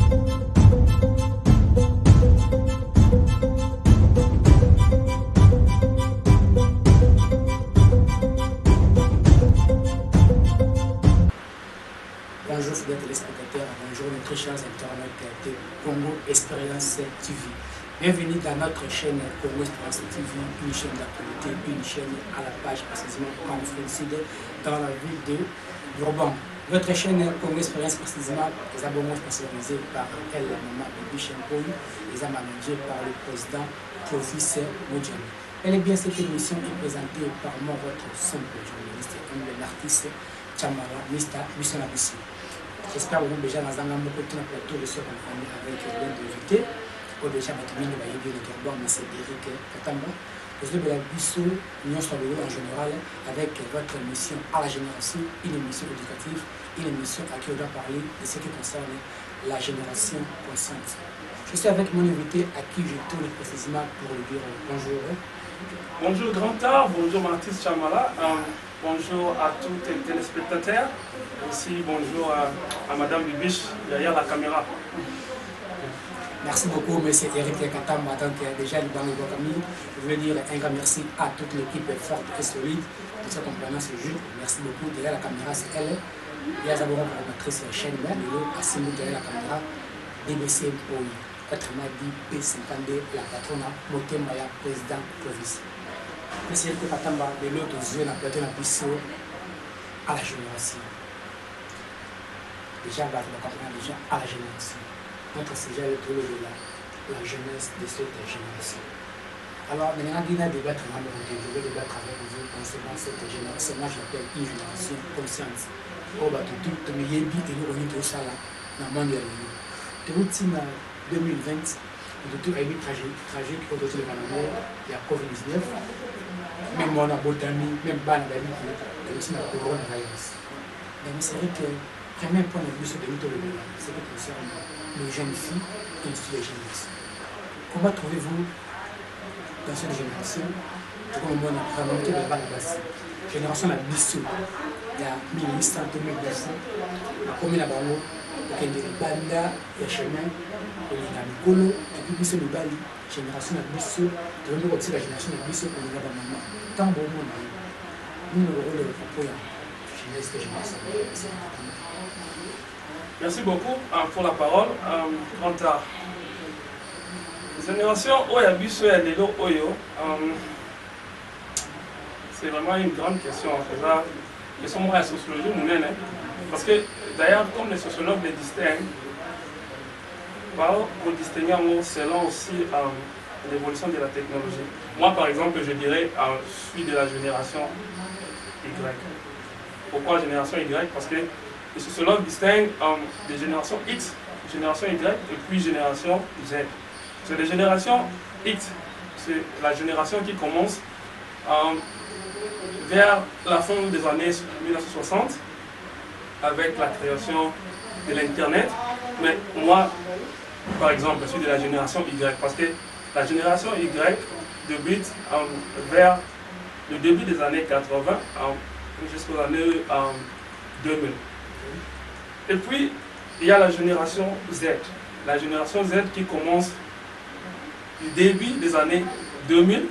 Bonjour fidèles téléspectateurs, bonjour mes très chers internautes de Congo Expérience TV. Bienvenue dans notre chaîne Congo Expérience TV, une chaîne d'actualité, une chaîne à la page précisément en Sud, dans la ville de Bourbon. Votre chaîne Congo Expérience précisément, les abonnements sponsorisés par elle, la maman Bibi Chempoy, les managés par le président Professeur Moudjani. Elle est bien cette émission est présentée par moi, votre simple journaliste, l'artiste Chamala Mista Bissonabissi. J'espère que vous déjà dans un plateau de ce compagnie avec l'invité. Au déjà, je vais vous dire que c'est Eric Katamba. Vous avez la Bissou, Union Stabilo en général, avec votre émission à la génération, une émission éducative, une émission à qui on doit parler de ce qui concerne la génération consciente. Je suis avec mon invité à qui je tourne précisément pour lui dire bonjour. Bonjour Grand Art, bonjour mon artiste Chamala. Bonjour à tous les téléspectateurs. Aussi bonjour à Madame Bibiche derrière la caméra. Merci beaucoup, M. Eric Katamba, donc déjà dans le Camille. Je veux dire un grand merci à toute l'équipe forte et solide de cette compagnie ce jour. Merci beaucoup. Derrière la caméra, c'est elle. Il y a d'abord la matrice chaîne là, à Simou derrière la caméra. DBC pour autrement dit P52, la patronne, Motemaya, président province. M. Eric Katamba, de l'autre yeux, la plateau la Bissau à la génération. Déjà, on va comprendre déjà à la génération. Notre sujet est autour de la jeunesse de cette génération. Alors, maintenant, il y a un débat très important. Je vais débattre avec vous concernant cette génération. Moi, je l'appelle une génération consciente. Au bas de tout, mais il y a un but de nous unir ça là, dans le monde de l'année. De routine 2020, de tout a été tragique autour de la mort, il y a COVID-19. Même moi, on a beaucoup d'amis, même pas d'amis, et aussi dans le coronavirus. Mais c'est vrai que le premier point de vue, c'est de l'autre, c'est que concerne les jeunes filles et les jeunes filles. Comment trouvez-vous dans cette génération, comme on a remonté le bas de base, génération la Bissou, il y a 1800, 2200, la commune à Bango, il y a des bandas, il y a chemin, il y a des Mikolo, et puis c'est le Bali, génération la Bissou, de l'autre côté la génération la Bissou, on a vraiment tant bon monde. Nous, le rôle de propos, jeunesse que génération. Merci beaucoup pour la parole. Quant à la génération Oyabiso et Lelo Oyo, c'est vraiment une grande question. Ils sont moins la sociologie, parce que d'ailleurs, comme les sociologues les distinguent, vous distinguez selon aussi l'évolution de la technologie. Moi, par exemple, je dirais, je suis de la génération Y. Pourquoi génération Y? Parce que les sociologues distinguent des générations X, génération Y et puis génération Z. C'est les générations X, c'est la génération qui commence vers la fin des années 1960 avec la création de l'Internet. Mais moi, par exemple, je suis de la génération Y parce que la génération Y débute vers le début des années 80 jusqu'aux années 2000. Et puis, il y a la génération Z. La génération Z qui commence du début des années 2000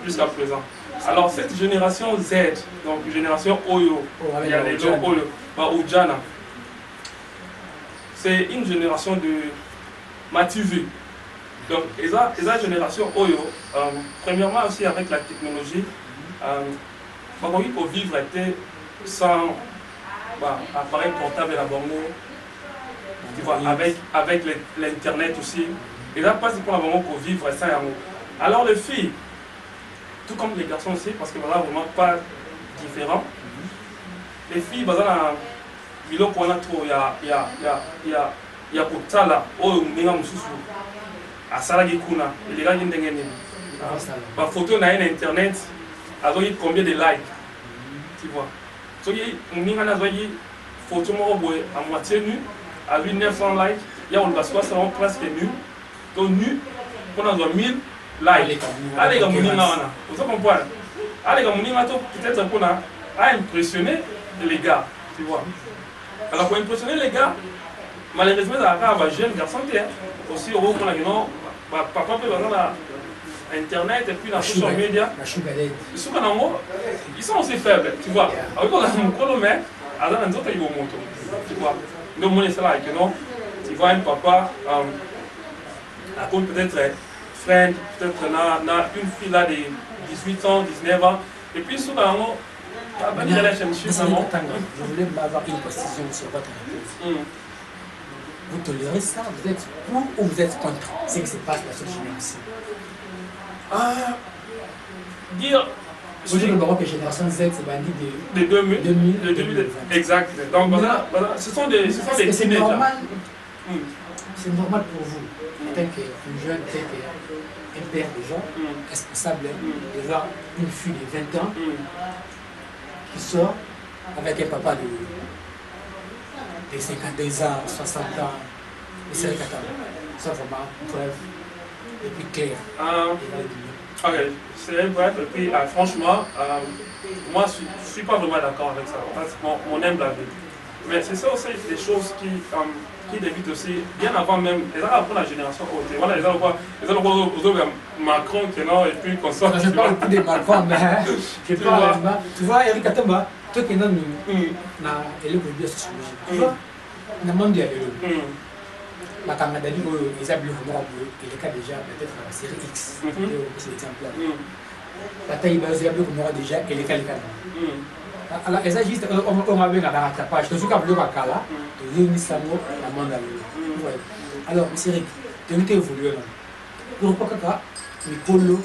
jusqu'à présent. Alors, cette génération Z, donc génération Oyo, il y a les gens Oyo, Ujana, c'est une génération de Mativu. Donc, la génération Oyo, premièrement aussi avec la technologie, pour vivre était sans appareil portable à Bango, tu vois, avec l'internet aussi. Et là, pas pour la Bango pour vivre ça. Alors les filles, tout comme les garçons aussi, parce que voilà, vraiment pas différent. Les filles, il y a pour ça là, oh, à Salagi Kuna, les gars, ma photo n'a pas internet, avec combien de likes, tu vois. Donc, on a une photo à moitié nue, avec 900 likes, il y a 60 presque nu. Donc, nu, on a 1000 likes. Allez, vous comprenez? Allez, peut-être qu'on a impressionné les gars, tu vois. Alors, pour impressionner les gars, malheureusement, il y a un jeune garçon aussi, au moment où papa peut avoir Internet et puis la social media. Ils sont aussi faibles, tu vois. Avec mon colomé, alors nous autres, ils vont monter, tu vois. Donc, mon c'est là, tu vois un papa, à cause peut-être friend, peut-être une fille là de 18 ans, 19 ans, et puis souvent, je voulais avoir une précision sur votre réponse. Vous tolérez ça? Vous êtes pour ou vous êtes contre ce qui se passe dans cette génération? Dire. Vous dites que génération Z, c'est bandit de 2000. Exact. Donc, voilà, ce sont des teenagers. C'est normal. C'est normal pour vous, en tant qu'un jeune, un père déjà, responsable, de voir une fille de 20 ans qui sort avec un papa de 52 ans, 60 ans, et 50 ans. Ça vraiment bref et puis clair. Ok, c'est bref et puis franchement, moi je ne suis pas vraiment d'accord avec ça. Parce qu'on aime la vie. Mais c'est ça aussi des choses qui débutent aussi bien avant même, les gens pour la génération haute. Voilà, les gens Macron qui est et puis qu'on sort. Je parle plus de Macron, mais je parle. Tu vois, Eric Atomba, toi qui es dans le sociologie. Tu vois, dans le monde de la Canada, ils ont il est cas déjà peut-être la série X. C'est l'exemple là. La taille basée déjà, il est cas le Canada. Alors, ils agissent, on va bien à la rattrapage. Je suis capable de faire là, de réunir ça, la monde à alors, M. Rick, tu as évolué là. Pourquoi que Mikolo,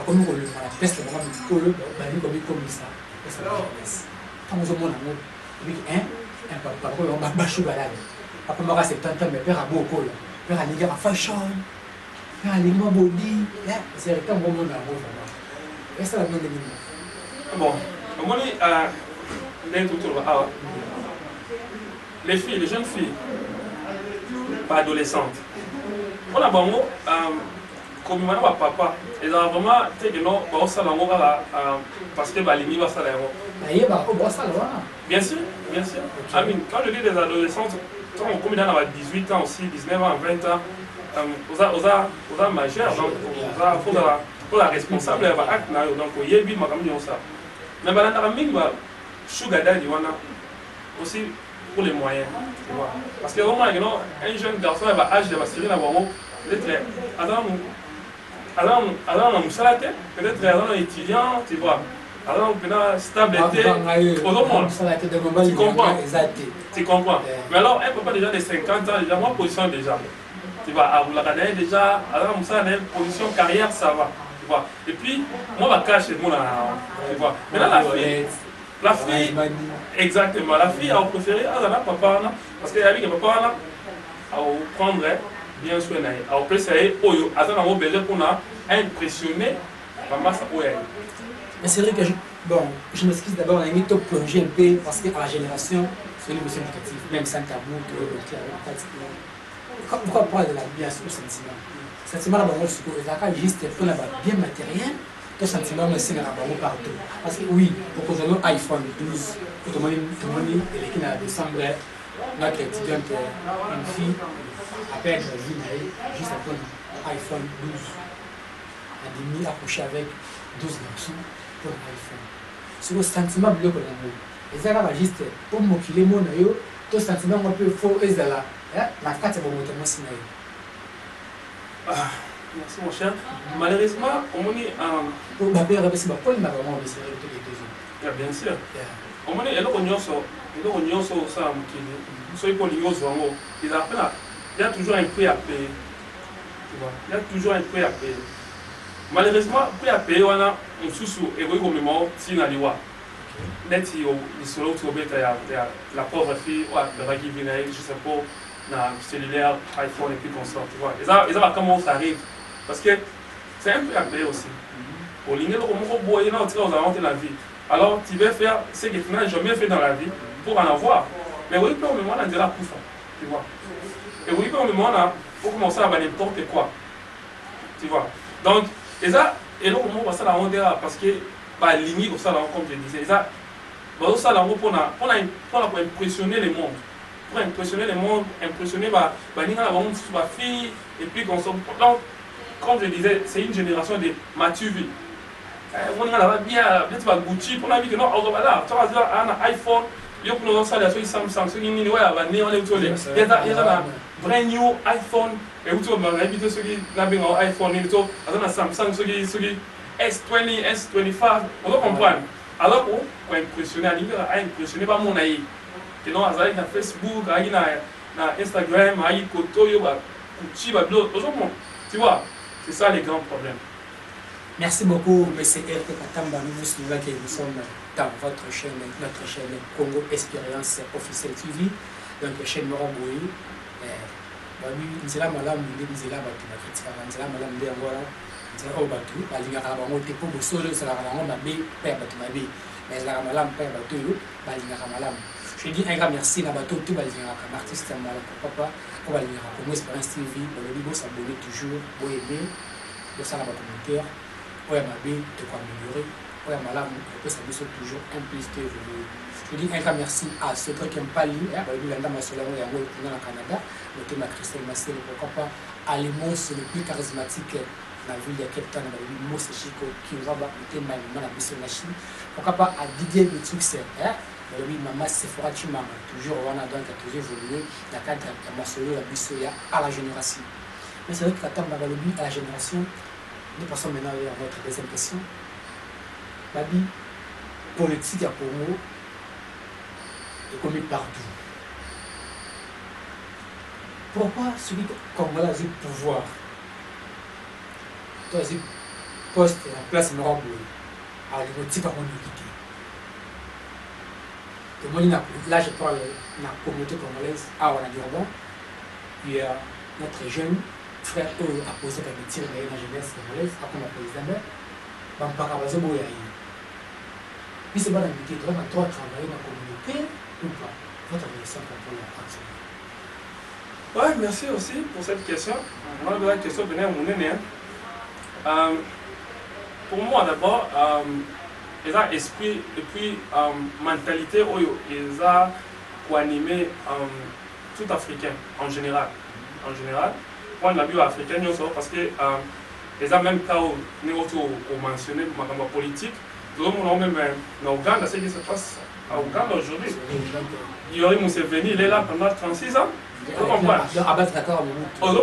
comme on le teste, Mikolo, comme ça, c'est la jeunesse. Quand on a un papa, on va bâcher balade. Après, on va 70 ans, mais père a beaucoup là. Père a ligue à fashion, père a ligue à body. C'est un bon monde à vous. Et ça, la même de bon. Les filles, les jeunes filles, pas adolescentes. On a bon comme papa, ils ont vraiment parce que Balini va bien sûr, bien sûr. Quand je dis des adolescentes, on combien dans 18 ans aussi, 19 ans, 20 ans, aux majeurs, donc pour la responsable, donc il y a ça. Mais sugar daddy aussi pour les moyens, tu vois. Parce que vraiment, un jeune garçon à l'âge de Syrie, peut-être peut-être étudiant, tu vois. Alors, stabilité, tu comprends. Tu comprends. Mais alors, un papa déjà de 50 ans, déjà, moi, position déjà. Tu vois, à Boulagana, déjà, alors, ça, position carrière, ça va. Tu vois. Et puis, moi, je cache mon tu vois. Maintenant, la fille, exactement, la fille a préféré, papa, parce qu'elle a dit que papa, a prendre bien soin, a préféré, pour impressionner, maman, ça peut être. Mais c'est vrai que je m'excuse d'abord, on a mis top plonger un peu parce qu'à la génération, c'est une émotion éducative, même sans tabou, pourquoi parler de la vie au sentiment? Le sentiment là-bas, c'est juste bien matériel, le sentiment mais c'est partout. Parce que oui, pour que nous iPhone 12, tout le monde est qui en décembre, notre étudiante, une fille, à peine juste après iPhone 12, a demi accouché avec 12 garçons. C'est le sentiment de l'amour. Et ça va juste pour m'occuper mon œil, tout sentiment un peu faux et là. La carte est bon, merci mon cher. Malheureusement, on est pour ma père, c'est ma pomme, ma maman, c'est les 2 ans. Bien sûr. On est là, on ça, soit pour les il y a toujours un prix à payer. Tu vois, il y a toujours un prix à payer. Malheureusement, prix à payer, on a un sous-sous et oui, comme moi, si on a dit, net, il se retrouve la pauvre fille, la qui vient, je sais pas, dans le cellulaire, iPhone et puis qu'on sort, tu vois. Et ça va comment ça arrive. Parce que c'est un prix à payer aussi. Au ligne, on va inventer la vie. Alors, tu veux faire ce que tu n'as jamais fait dans la vie pour en avoir. Mais oui, pour le moment, on a déjà tout ça, tu vois. Et oui, pour le moment, on faut commencer à avoir n'importe quoi, tu vois. Donc, et là, on va ça la rendre parce que, ligne, comme je disais, ça, pour impressionner le monde, pour impressionner le monde, impressionner ma fille, et puis qu'on se... Donc, comme je disais, c'est une génération de maturité. On a bien Gucci, on a vu que non, on a un iPhone, il y a un Samsung, il y a un brand new iPhone, et vous avez invité ceux qui ont un iPhone, il y a un Samsung, ceux qui S20, S25, on doit comprendre. Alors, on va impressionner, on impressionner par mon aïe. Et non, on a Facebook, on a Instagram, on a Koto, on a Gucci, on a tu vois, c'est ça les grands problèmes. Merci beaucoup, M. Eric Katamba. Nous vous souvenons que nous sommes dans votre chaîne, notre chaîne Congo Expérience Officielle TV, donc la chaîne Moramboui. Nous allons là, nous allons je dis un grand merci à bateau tout comme artiste papa pour Congo Expérience TV. Vous s'abonner toujours, vous aimer, vous ça la commentaire. Ouais, ma vie, de quoi améliorer. Ouais, ma lame, on peut s'amuser toujours un plus de évoluer. Je dis un grand merci à ceux qui n'ont pas lu, il y a un Solano et un au Canada, le thème Christelle Massel, pourquoi pas Alimos, le plus charismatique dans la ville de Cape Town, le mot c'est Chico, qui va le thème Maïman à Bissou Nachi, pourquoi pas à Didier le truc c'est, oui, maman Sephora Chimama, toujours on a donc toujours évolué, la cadre de Massolo, la Bissou à la génération. Mais c'est vrai que l'attente à la génération. Nous passons maintenant à votre deuxième question. La vie politique à Congo est connue partout. Pourquoi celui Congolais a eu pouvoir, toi, a eu poste en place Moramboui, à l'émotif par mon unité. Là, je parle de la communauté congolaise, à Ouanadirban, il y a notre jeune frère a posé comme tir dans la jeunesse congolaise, à comme la présidente, puis c'est bon d'inviter, tu vas travailler dans la communauté ou pas? Votre réaction pour la Oui, merci aussi pour cette question. Moi, la question venait à mon aîné. Pour moi, d'abord, ils ont esprit et puis mentalité, ils ont animé tout Africain en général. Moi, la vie africaine, parce que les a même cas où nous avons mentionné ma politique, nous avons même en Ouganda, ce qui se passe à Ouganda aujourd'hui. Yori Museveni, il est là pendant 36 ans. Vous comprenez? On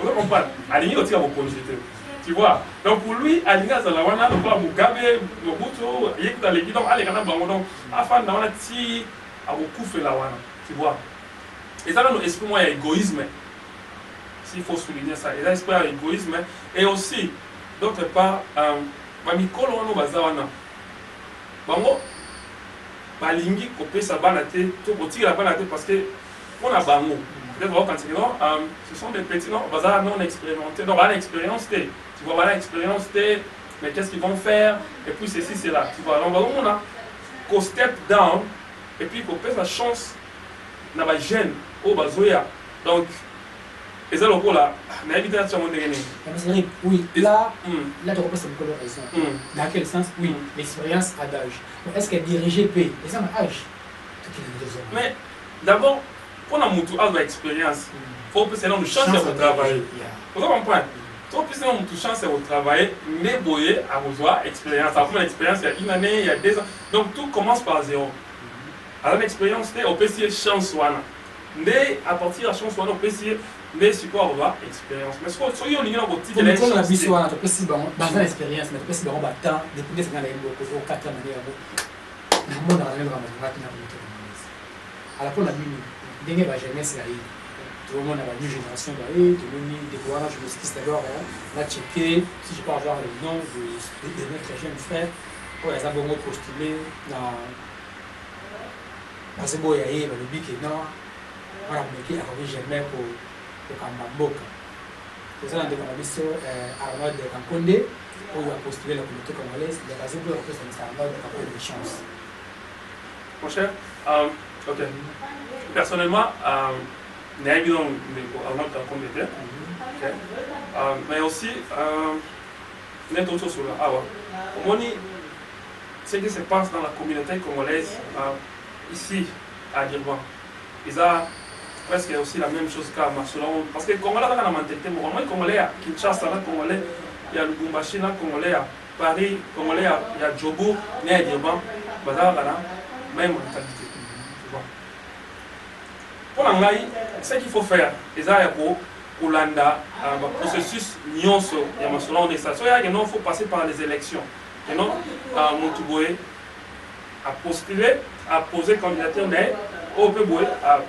comprend. Aligné aussi à vos consultés. Tu vois? Donc pour lui, Aligné à Zalawana, le roi Mugabe, Mobutu, il est dans les guidons, allez, donc, afin d'avoir un petit à beaucoup fait la wana. Tu vois? Et ça, dans l'esprit, moi, il y a égoïsme. Il faut souligner ça. Il y a l'esprit d'égoïsme. Et aussi, d'autre part, Mikolo wana bazawana. Bango, balingi kopé sa banate, tout petit la banate parce que on a bango. Ce sont des petits non, bazar non expérimentés. Donc, on expérience, tu vois, voilà expérience, mais qu'est-ce qu'ils vont faire? Et puis ceci, c'est là. Tu vois, donc on a qu'au step down et puis qu'on pèse la chance dans la gêne au bazoya. Donc, et ça, le coup là, on a évité à ce moment donné. Oui, là, tu reprends cette coloration. Dans quel sens? Oui, l'expérience à d'âge. Est-ce qu'elle dirigeait P? Les hommes à âge. Mais d'abord, pour la moutou à l'expérience, il faut que nous change de travail. Vous comprenez? Trop plus nous chance au travail, mais boyer à vos expérience. Après l'expérience, il y a une année, il y a 2 ans. Donc tout commence par zéro. Alors l'expérience, on peut essayer chance. Mais à partir de la chance, on peut essayer. Mais c'est quoi on va expérience. Mais ce qu'on a au niveau de la chance, on a besoin de l'expérience, mais on peut battre depuis des années au 4 ans. Le monde a rien de alors qu'on a vu des jeunesse, tout le monde a une génération, tout le monde découvre, je me suis dit d'abord, on a checké si je peux avoir le nom de notre jeune frère, pour les abonnés postulés dans ce beau yaïe, le bic et non, on a bloqué à revenir jamais pour Kambamboka. C'est ça, on a dit Arnaud de Kankonde, où il a postulé la communauté congolaise, il a raison pour que ça Arnaud de Kankonde de chance. Mon cher, ok. Personnellement, mais aussi, ce qui se passe dans la communauté congolaise, ici à Durban, ils ont presque aussi la même chose qu'à Marcelon. Parce que les Congolais ont la mentalité, les Congolais à Kinshasa, les Congolais, il y a Lubumbashi, les Congolais à Paris, les Congolais, il y a Djobo, il y a Durban, ils ont la même mentalité. Pour l'anglais, ce qu'il faut faire, c'est pour l'anda, le processus nyonso, il y a Marcelon, il faut passer par les élections. Et non, Moutouboé a postulé, a posé candidature, mais au Péboué, à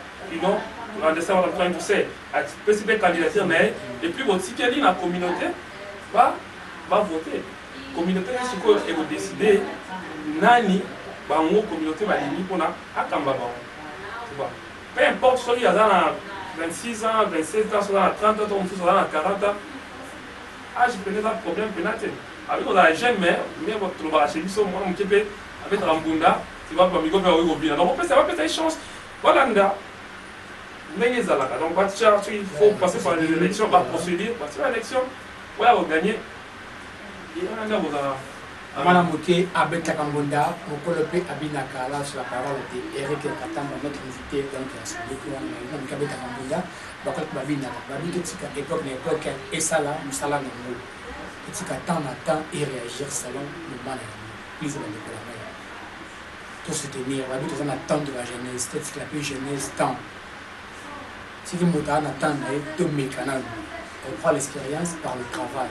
spécifier candidature, et puis votre si quelqu'un la communauté va voter. La communauté va décider, nani, la communauté va limiter pour la Kambaba. Peu importe, soit il y a 26 ans, 27 ans, soit 30 ans, soit 40 ans, je connais un problème pénaté. Avec la jeune mère, mais votre travail chez lui, moi, mon kébé, avec Rambunda, tu vas pas me faire au bien. Donc, ça va peut-être chance. Voilà, donc, il faut passer par les élections, par procédure, passer par l'élection, voilà, vous gagnez. Et on a Madame Moké, Abel Takambonda, Mokolope Abinaka, là sur la parole de Eric Katamba, notre invité, donc, c'est le coup, on a Abel Takambonda, Bakot Babinaka, Babinaka, époque, et ça là, nous salons nous. Petit temps et réagir selon le mal et la tout se tenir, on a besoin d'attendre de la jeunesse, c'est la plus jeunesse temps. Si vous m'avez attendre, tout mécanisme, on prend l'expérience par le travail.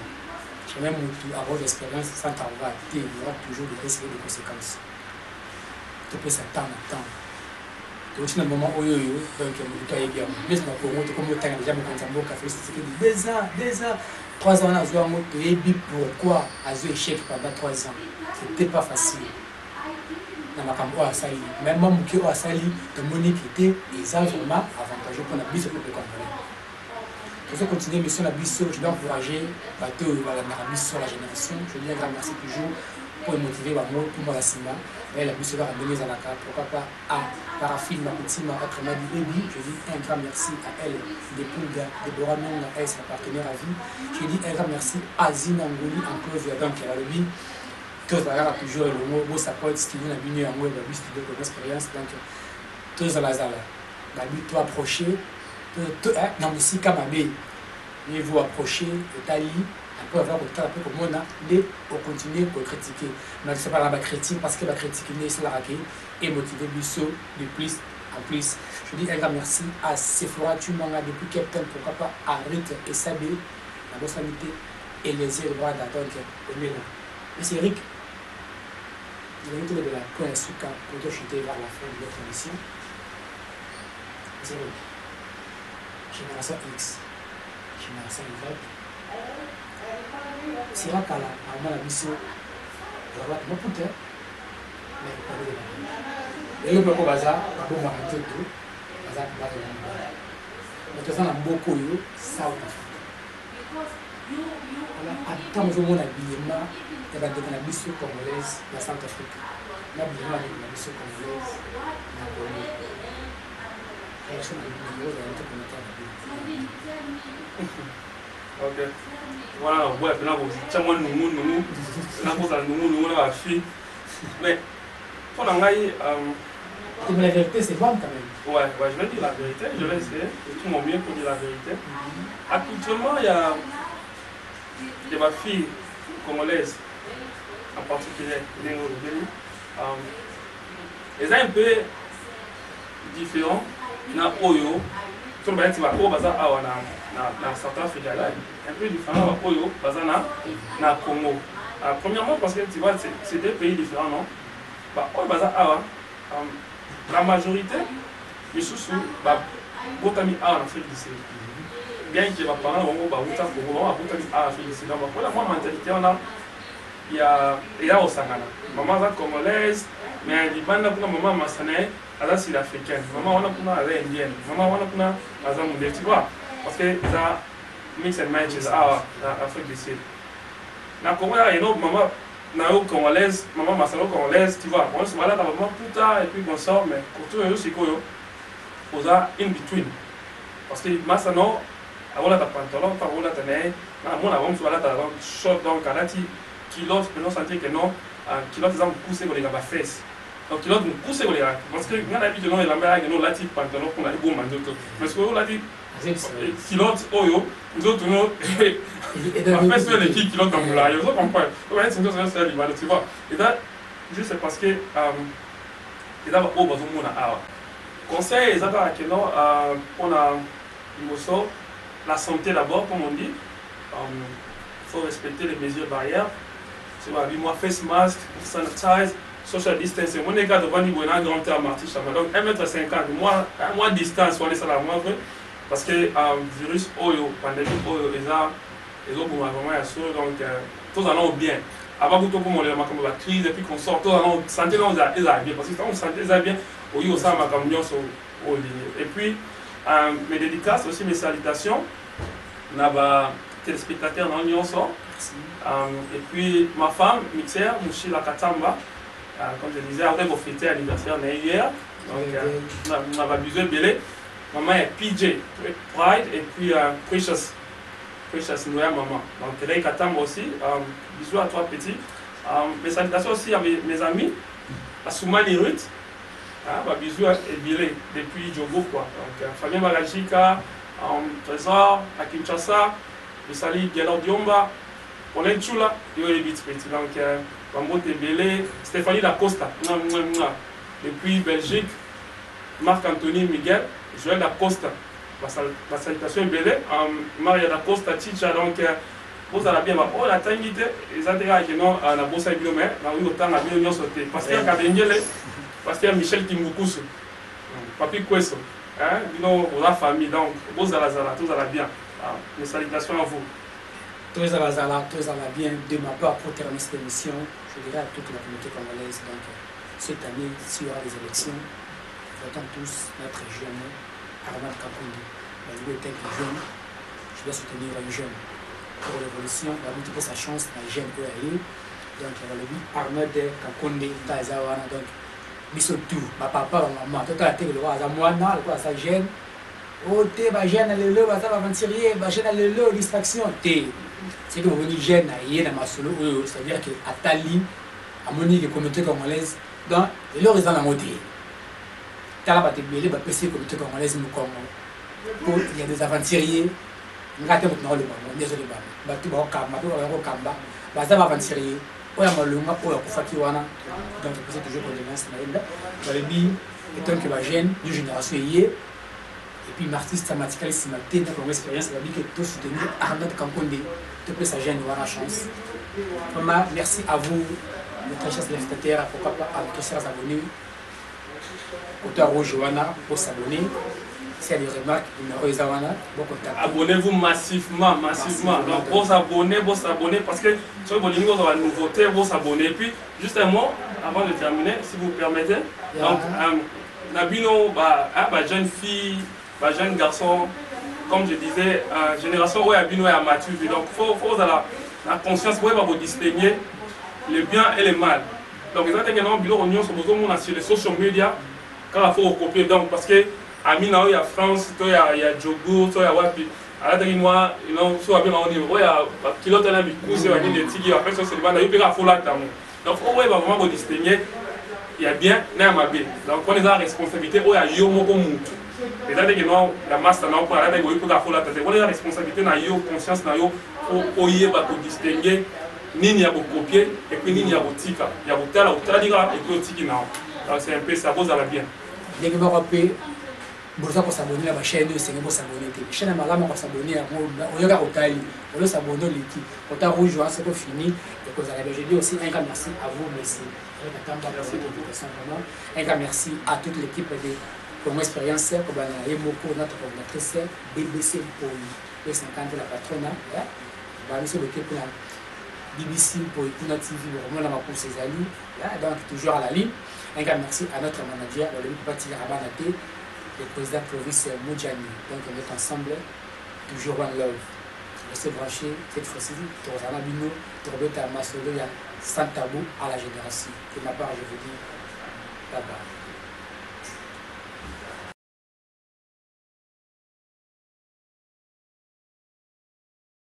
J'ai même avoir l'expérience sans travail, il y aura toujours des risques et des conséquences. Tu peux s'attendre à temps. Donc, c'est un moment où donc, il y a bien. Mais c'est comme le temps, déjà, mon café, c'est 2 ans. 3 ans, on a joué en mode pourquoi a joué échec pendant 3 ans. C'était pas facile. Même moi, je suis asali, de Monique était vraiment avantageux pour la bise pour le Congolais. Pour ça, continuer, mais sur la bise, je dois encourager la bise sur la génération. Je dis un grand merci toujours pour motiver pour la Sima. Et la bise va ramener à la carte. Pourquoi pas à Paraffine, ma petite ma autrement dit baby. Je dis un grand merci à elle, des Pouga, Déborah Nonga, elle, sa partenaire à vie. Je dis un grand merci à Zina Ngoli, en cause de donc elle a le vie. Tous la toujours le mot ça peut être ce qui vient à venir en mode de l'expérience donc tous à la zala la but toi approcher non mais si comme mais vous approcher Italie après avoir le temps après comme on a les pour continuer pour critiquer mais c'est pas la critique parce que la critique n'est c'est la raquer et motiver Bissot de plus en plus je dis un grand merci à Sephora Tumanga depuis Captain pourquoi pas à Rite et Sabé la bonne sanité et les droits d'attendre au Mélan mais c'est Eric. Je vais vous de la Koyasuka pour chuter vers la fin de notre émission. Zéro. Génération X. Génération Y. C'est là qu'à la mission, je vais vous dire, mais pas de la et le peu de bazar, pas de ma tout, bazar pas de la bazar. Mais tout ça, on a beaucoup de South Africa. Quand je vois l'habillement, il y a des habillements congolaises dans Centrafrique. L'habillement avec la mission congolaise, la Congolaise. Et je suis dans le bureau de ok. Voilà, ouais, là, vous avez nous, là, vous avez nous, la fille. Mais, pour l'anglais, mais la vérité, c'est bon quand même. Ouais, je vais dire la vérité, je vais essayer de tout mon mieux pour dire la vérité. Actuellement, il y a ma fille congolaise, en particulier, elles sont un peu différents. Na Oyo, tout le monde va au bazar na Centrafrique, un peu différent de Oyo, bazar na Congo. Premièrement, parce que tu vois, c'est 2 pays différents, non? Au bazar la majorité, les sous-sous, botami en Afrique du Sud. Bien que les parents vont bouta Congo, botami en Afrique du Sud. Donc, pour la mentalité, on a, il y a au Sahara. Maman congolaise, mais il y a maman massanais, elle est sud-africaine. Maman elle est indienne. Maman elle est mondiale. Tu vois, parce que ça mix and match à l'Afrique du Sud. Dans le Congo, il y a une autre maman congolaise, maman massano congolaise, tu vois. On se balade avec maman plus tard et puis on sort, mais pour tout le monde, c'est quoi? On a in between. Parce que massano, avant la pantalon, avant la tenue, on a vraiment sur la short donc à la kilos, mais non sentir que non, kilos ils ont poussé pour les gars fesses. donc kilote nous pousse les gars parce que on a dit non la mère non la type pantalon qu'on a dit bon manteau parce que on a dit kilote oyo nous autres nous en fait c'est les qui kilote dans là ils ont compris on va c'est ça libanais tu vois et là juste parce que et là au besoin mon a conseil ils attendent que non on a la santé d'abord comme on dit il faut respecter les mesures barrières c'est vrai moi face mask sanitize social distancing mon égal devant niveau un grand terme artiste donc 1,50 m moi distance on est ça la moins parce que virus oyo pandémie oyo les autres vraiment assuré donc tous allons bien avant que tout le monde comme la crise et puis qu'on sort tous allons santé non ils bien parce que quand on santé ça bien au yo ça ma camion sur au ligne et puis mes dédicaces aussi mes salutations n'a téléspectateurs dans l'union sort et puis ma femme Mixer Mouchila Katamba comme je disais après vous fêter l'anniversaire hier donc on va abuser belé maman est PJ Pride et puis Precious Noël maman donc Ray Katamba aussi bisous à toi petit mes salutations aussi à mes amis à Soumani Ruth bisous et Bilé depuis Djogo quoi donc famille Malajika Trésor à Kinshasa je salue Guélan Diomba on est tout là il y a des bits petits donc Bambote Belé Stéphanie Dacosta depuis Belgique Marc-Anthony Miguel Joël Dacosta ma salutation est Belé Maria Dacosta Chicha donc vous allez bien oh la tangité ils ont déjà que non la bosse à Bilomé dans une autant la Bilomé sauté parce qu'il y a Kabengele parce qu'il y a Michel Kimbukusu Papi Kweso nous la famille donc vous allez tous allez bien mes salutations à vous. Tous allez bien de ma part pour terminer cette émission. Je dirais à toute la communauté congolaise, donc cette année, s'il y aura des élections, votons tous notre jeune Armand Kapondi. La bibliothèque des jeunes, je dois soutenir un jeune pour l'évolution, il a multiplié sa chance dans les jeunes pour aller. Donc, il y a le but Armand Kapondi, donc, biso tout, ma papa, ma maman, tout à l'heure, le roi, à moi, sa jeune. Oh, t'es ma jeune, elle est là, ça va aventurier, ma jeune, elle est là, distraction, t'es. C'est que vous venez jeune, c'est-à-dire qu'à Tali, à mon les communautés congolaises, donc, et là, ils ont la moitié. T'as la bataille, les PC communautés congolaises, il y a des aventuriers, il y a des aventuriers, il y a des aventuriers, il y a donc c'est toujours condoléances dans le but étant que la jeune d'une génération hier et puis l'artiste Samatikali Simaté dans son expérience il a dit que tout soutenir Arnaud Kamponde tout peut sa jeune avoir la chance. Maman, merci à vous les très chers téléspectateurs pourquoi pas à tous chers abonnés auteur Rouge Johanna pour s'abonner. S'il y a des remarques, abonnez-vous massivement. Donc, vous abonnez parce que sur le Bolingo, vous avez la nouveauté, vous abonnez. Et puis, juste un mot avant de terminer, si vous permettez. Donc, Nabino, jeune fille, jeune garçon, comme je disais, génération où Abino est mature. Donc, il faut avoir la conscience pour vous distinguer le bien et le mal. Donc, exactement, sur les social media, quand il faut recopier. Donc, parce que Amina, il y a France, il y a Djogo, il y a Wapi. À la moi, il y a pilote à la bicousse, il y a des tigres, après ça, c'est le bandit, il y a la donc, on va vraiment distinguer, il y a bien, il y a mal. Donc, on a la responsabilité, il y a Yomoko Moutou. Et là, la masse, on a la responsabilité, on a la conscience, on a distinguer, ni il y a copier, et puis ni il y a tika. Il y a tika, et puis tika. Donc, c'est un peu ça, vous allez bien. Boza pour s'abonner à ma chaîne, c'est pour s'abonner. La chaîne Malama pour s'abonner à Oyoga Otali, on s'abonner l'équipe. Quand on rouge, c'est pas fini. Et que vous allez je dis aussi un grand merci à vous, merci. Un grand merci à toute l'équipe de Congo Expérience, pour notre coordinatrice BBC pour les 50 la patronat. L'équipe pour la BBC pour notre TV, pour ses amis. Donc toujours à la ligne. Un grand merci à notre manager, le parti Rabanaté. Le président Clovis Moudjani. Donc on est ensemble, toujours one love. Restez branchés, cette fois-ci, Torzana Bino, Torbeta Masolo, sans tabou à la génération. De ma part, je vous dis bye bye.